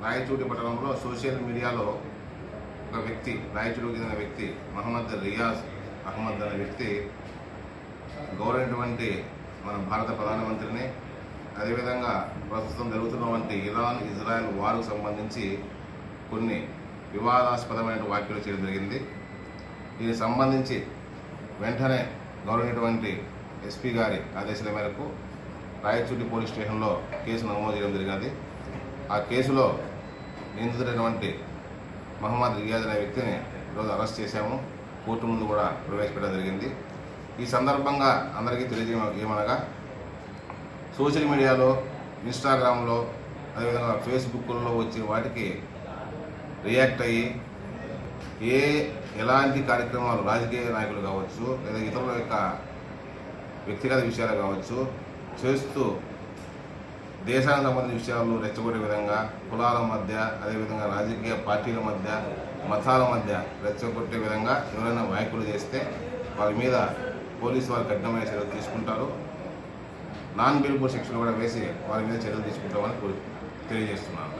రాయచూటి పట్టణంలో సోషల్ మీడియాలో ఒక వ్యక్తి, రాయచూడికి చెందిన వ్యక్తి మహమ్మద్ రియాజ్ అహ్మద్ అనే వ్యక్తి గౌరవించినటువంటి మన భారత ప్రధానమంత్రిని, అదేవిధంగా ప్రస్తుతం జరుగుతున్నటువంటి ఇరాన్ ఇజ్రాయెల్ వార్కు సంబంధించి కొన్ని వివాదాస్పదమైన వ్యాఖ్యలు చేయడం జరిగింది. దీనికి సంబంధించి వెంటనే గౌరవించినటువంటి ఎస్పీ గారి ఆదేశాల మేరకు రాయచూటి పోలీస్ స్టేషన్లో కేసు నమోదు చేయడం జరిగినది. ఆ కేసులో నిందితుడైనటువంటి మహమ్మద్ రియాజ్ అనే వ్యక్తిని ఈరోజు అరెస్ట్ చేశాము. కోర్టు ముందు కూడా ప్రవేశపెట్టడం జరిగింది. ఈ సందర్భంగా అందరికీ తెలియజేయమనగా, సోషల్ మీడియాలో, ఇన్స్టాగ్రామ్లో, అదేవిధంగా ఫేస్బుక్లో వచ్చే వాటికి రియాక్ట్ అయ్యి ఎలాంటి కార్యక్రమాలు రాజకీయ నాయకులు కావచ్చు, లేదా ఇతరుల యొక్క వ్యక్తిగత విషయాలు కావచ్చు చేస్తూ దేశానికి సంబంధించిన విషయాలు రెచ్చగొట్టే విధంగా, కులాల మధ్య, అదేవిధంగా రాజకీయ పార్టీల మధ్య, మతాల మధ్య రెచ్చగొట్టే విధంగా ఎవరైనా వ్యాఖ్యలు చేస్తే వారి మీద పోలీసు వారు కఠినమైన చర్యలు తీసుకుంటారు. నాన్ బెయిలబుల్ శిక్షలు కూడా వేసి వారి మీద చర్యలు తీసుకుంటామని తెలియజేస్తున్నాను.